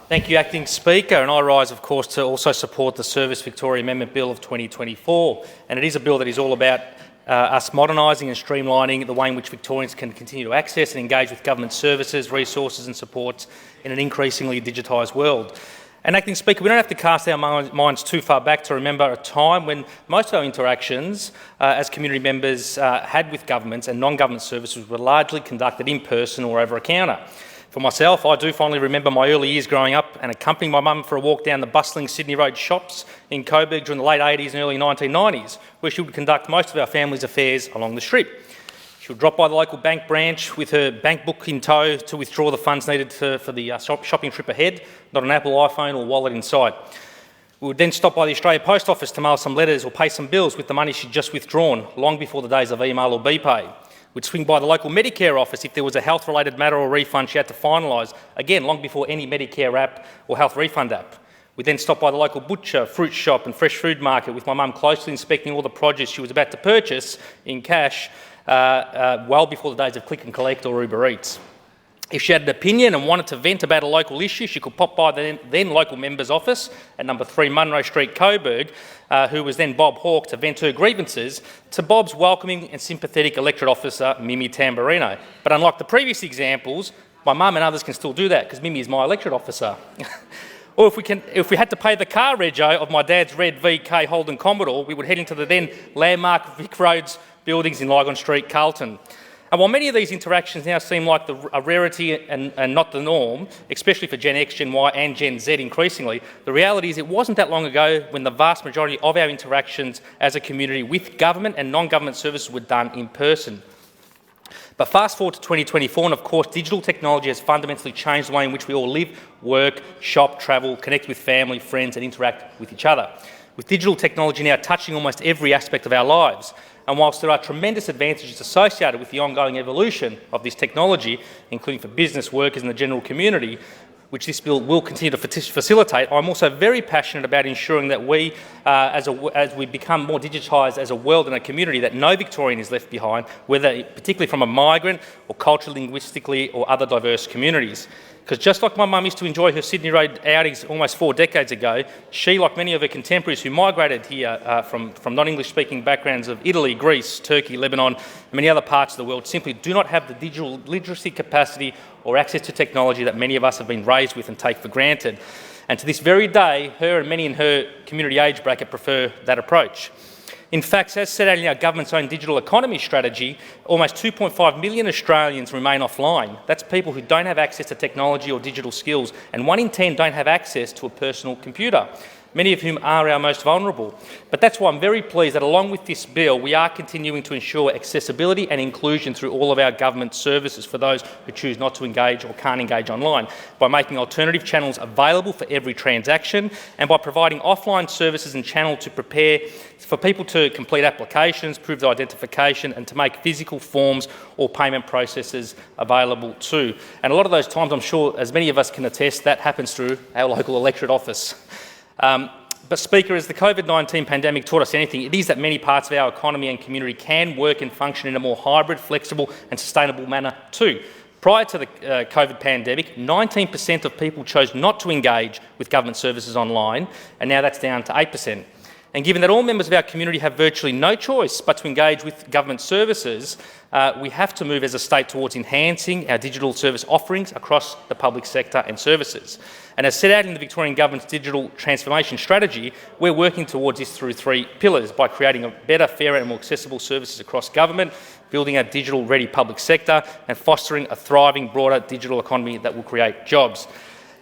Thank you, Acting Speaker, and I rise, of course, to also support the Service Victoria Amendment Bill of 2024, and it is a bill that is all about us modernising and streamlining the way in which Victorians can continue to access and engage with government services, resources and supports in an increasingly digitised world. And, Acting Speaker, we don't have to cast our minds too far back to remember a time when most of our interactions as community members had with governments and non-government services were largely conducted in person or over a counter. For myself, I do fondly remember my early years growing up and accompanying my mum for a walk down the bustling Sydney Road shops in Coburg during the late 80s and early 1990s, where she would conduct most of our family's affairs along the strip. She would drop by the local bank branch with her bank book in tow to withdraw the funds needed for the shopping trip ahead, not an Apple iPhone or wallet in sight. We would then stop by the Australia Post Office to mail some letters or pay some bills with the money she'd just withdrawn, long before the days of email or BPay. We'd swing by the local Medicare office if there was a health-related matter or refund she had to finalise, again, long before any Medicare app or health refund app. We'd then stop by the local butcher, fruit shop and fresh food market with my mum closely inspecting all the produce she was about to purchase in cash, well before the days of click and collect or Uber Eats. If she had an opinion and wanted to vent about a local issue, she could pop by the then local member's office at number 3 Munro Street, Coburg, who was then Bob Hawke, to vent her grievances, to Bob's welcoming and sympathetic electorate officer, Mimi Tamburino. But unlike the previous examples, my mum and others can still do that because Mimi is my electorate officer. Or if we had to pay the car rego of my dad's red VK Holden Commodore, we would head into the then landmark Vic Roads buildings in Lygon Street, Carlton. And while many of these interactions now seem like a rarity and not the norm, especially for Gen X, Gen Y and Gen Z increasingly, the reality is it wasn't that long ago when the vast majority of our interactions as a community with government and non-government services were done in person. But fast forward to 2024 and of course digital technology has fundamentally changed the way in which we all live, work, shop, travel, connect with family, friends and interact with each other. With digital technology now touching almost every aspect of our lives. And whilst there are tremendous advantages associated with the ongoing evolution of this technology, including for business workers and the general community, which this bill will continue to facilitate, I'm also very passionate about ensuring that we, as we become more digitised as a world and a community, that no Victorian is left behind, whether particularly from a migrant or culturally, linguistically or other diverse communities. Because just like my mum used to enjoy her Sydney Road outings almost 4 decades ago, she, like many of her contemporaries who migrated here from non-English speaking backgrounds of Italy, Greece, Turkey, Lebanon and many other parts of the world, simply do not have the digital literacy capacity or access to technology that many of us have been raised with and take for granted. And to this very day, her and many in her community age bracket prefer that approach. In fact, as set out in our government's own digital economy strategy, almost 2.5 million Australians remain offline. That's people who don't have access to technology or digital skills, and 1 in 10 don't have access to a personal computer, many of whom are our most vulnerable. But that's why I'm very pleased that along with this bill, we are continuing to ensure accessibility and inclusion through all of our government services for those who choose not to engage or can't engage online, by making alternative channels available for every transaction and by providing offline services and channels to prepare for people to complete applications, prove their identification and to make physical forms or payment processes available too. And a lot of those times, I'm sure, as many of us can attest, that happens through our local electorate office. But Speaker, as the COVID-19 pandemic taught us anything, it is that many parts of our economy and community can work and function in a more hybrid, flexible and sustainable manner too. Prior to the COVID pandemic, 19% of people chose not to engage with government services online, and now that's down to 8%. And given that all members of our community have virtually no choice but to engage with government services, we have to move as a state towards enhancing our digital service offerings across the public sector and services. And as set out in the Victorian Government's digital transformation strategy, we're working towards this through 3 pillars: by creating a better, fairer and more accessible services across government, building a digital-ready public sector and fostering a thriving, broader digital economy that will create jobs.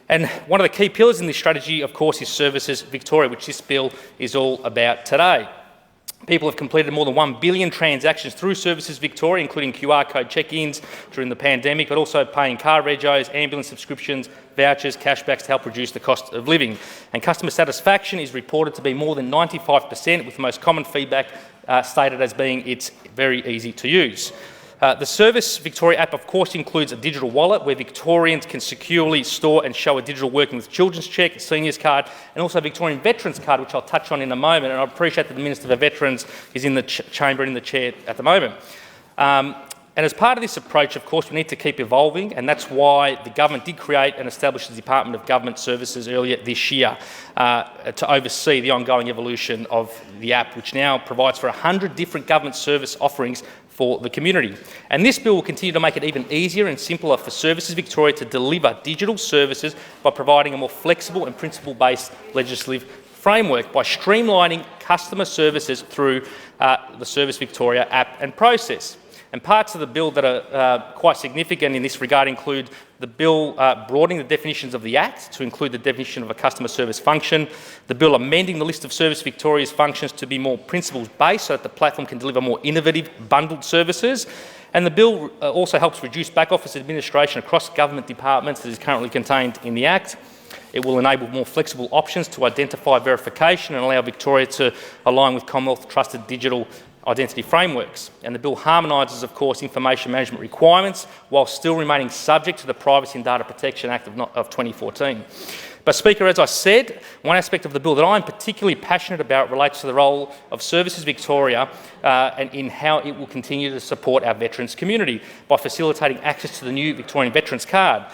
And one of the key pillars in this strategy, of course, is Services Victoria, which this bill is all about today. People have completed more than 1 billion transactions through Services Victoria, including QR code check-ins during the pandemic, but also paying car regos, ambulance subscriptions, vouchers, cashbacks to help reduce the cost of living. And customer satisfaction is reported to be more than 95%, with the most common feedback stated as being it's very easy to use. The Service Victoria app, of course, includes a digital wallet where Victorians can securely store and show a digital working with children's cheque, a seniors card, and also a Victorian Veterans card, which I'll touch on in a moment. And I appreciate that the Minister for Veterans is in the chamber and in the chair at the moment. And as part of this approach, of course, we need to keep evolving, and that's why the government did create and establish the Department of Government Services earlier this year to oversee the ongoing evolution of the app, which now provides for 100 different government service offerings for the community. And this bill will continue to make it even easier and simpler for Services Victoria to deliver digital services by providing a more flexible and principle-based legislative framework by streamlining customer services through the Service Victoria app and process. And parts of the bill that are quite significant in this regard include the bill broadening the definitions of the Act to include the definition of a customer service function, the bill amending the list of Service Victoria's functions to be more principles-based so that the platform can deliver more innovative bundled services, and the bill also helps reduce back-office administration across government departments that is currently contained in the Act. It will enable more flexible options to identify verification and allow Victoria to align with Commonwealth trusted digital identity frameworks. And the bill harmonises, of course, information management requirements while still remaining subject to the Privacy and Data Protection Act of 2014. But Speaker, as I said, one aspect of the bill that I'm particularly passionate about relates to the role of Services Victoria and in how it will continue to support our veterans community by facilitating access to the new Victorian Veterans Card.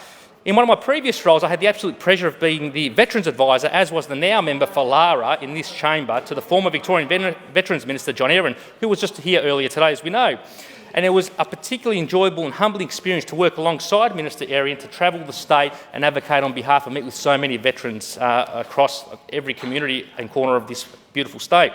In one of my previous roles, I had the absolute pleasure of being the Veterans Advisor, as was the now member for Lara in this chamber, to the former Victorian Veterans Minister, John Aaron, who was just here earlier today, as we know. And it was a particularly enjoyable and humbling experience to work alongside Minister Aaron to travel the state and advocate on behalf and meet with so many veterans across every community and corner of this beautiful state.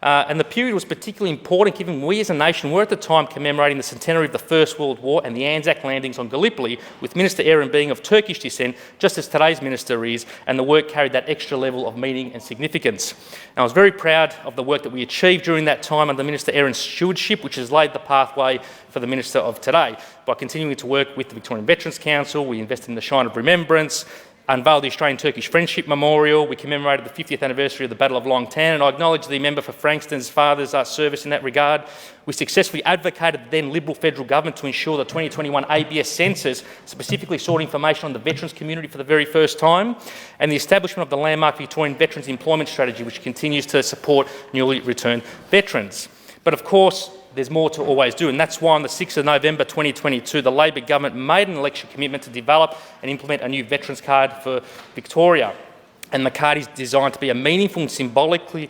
And the period was particularly important given we as a nation were at the time commemorating the centenary of the First World War and the Anzac landings on Gallipoli, with Minister Aaron being of Turkish descent, just as today's Minister is, and the work carried that extra level of meaning and significance. And I was very proud of the work that we achieved during that time under Minister Aaron's stewardship, which has laid the pathway for the Minister of today. By continuing to work with the Victorian Veterans Council, we invested in the Shrine of Remembrance, unveiled the Australian-Turkish Friendship Memorial, we commemorated the 50th anniversary of the Battle of Long Tan, and I acknowledge the member for Frankston's father's service in that regard. We successfully advocated the then Liberal federal government to ensure the 2021 ABS census specifically sought information on the veterans community for the very first time, and the establishment of the landmark Victorian Veterans Employment Strategy, which continues to support newly returned veterans. But of course, there's more to always do, and that's why on the 6th of November 2022, the Labor government made an election commitment to develop and implement a new Veterans Card for Victoria. And the card is designed to be a meaningful and symbolically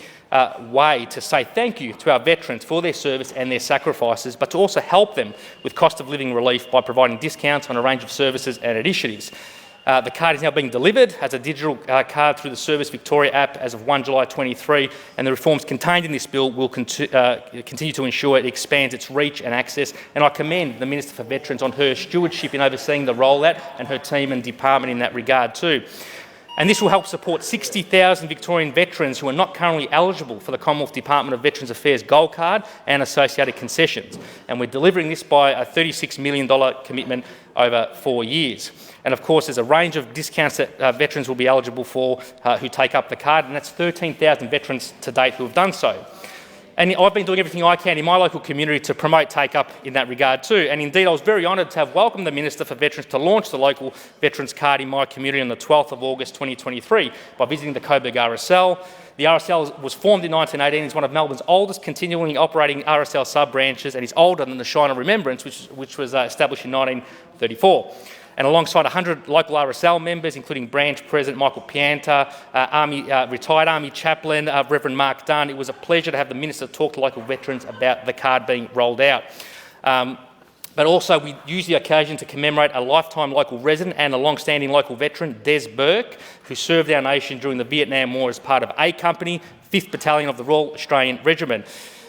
way to say thank you to our veterans for their service and their sacrifices, but to also help them with cost of living relief by providing discounts on a range of services and initiatives. The card is now being delivered as a digital card through the Service Victoria app as of 1 July 23, and the reforms contained in this bill will continue to ensure it expands its reach and access. And I commend the Minister for Veterans on her stewardship in overseeing the rollout and her team and department in that regard too. And this will help support 60,000 Victorian veterans who are not currently eligible for the Commonwealth Department of Veterans Affairs Gold Card and associated concessions. And we're delivering this by a $36 million commitment over 4 years. And of course, there's a range of discounts that veterans will be eligible for who take up the card, and that's 13,000 veterans to date who have done so. And I've been doing everything I can in my local community to promote take-up in that regard too. And indeed, I was very honoured to have welcomed the Minister for Veterans to launch the local Veterans Card in my community on the 12th of August 2023 by visiting the Coburg RSL. The RSL was formed in 1918, is one of Melbourne's oldest continually operating RSL sub-branches, and is older than the Shrine of Remembrance, which was established in 1934. And alongside 100 local RSL members, including Branch President Michael Pianta, retired Army Chaplain Reverend Mark Dunn, it was a pleasure to have the Minister talk to local veterans about the card being rolled out. But also we use the occasion to commemorate a lifetime local resident and a long-standing local veteran, Des Burke, who served our nation during the Vietnam War as part of A Company, 5th Battalion of the Royal Australian Regiment.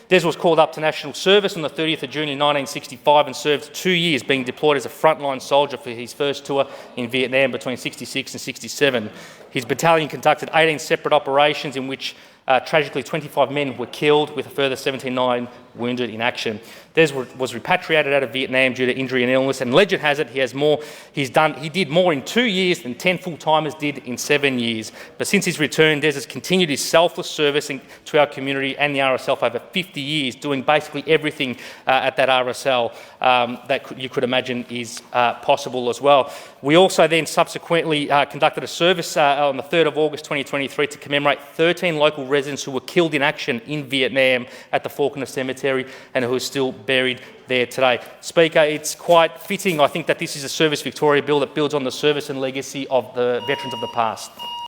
Des was called up to national service on the 30th of June in 1965 and served 2 years being deployed as a frontline soldier for his first tour in Vietnam between 66 and 67. His battalion conducted 18 separate operations in which tragically 25 men were killed with a further 79 wounded in action. Des was repatriated out of Vietnam due to injury and illness, and legend has it he did more in 2 years than 10 full-timers did in 7 years. But since his return, Des has continued his selfless service to our community and the RSL for over 50 years, doing basically everything at that RSL that you could imagine is possible as well. We also then subsequently conducted a service on the 3rd of August 2023 to commemorate 13 local residents who were killed in action in Vietnam at the Faulkner Cemetery cemetery and who are still buried there today. Speaker, it's quite fitting, I think, that this is a Service Victoria bill that builds on the service and legacy of the veterans of the past.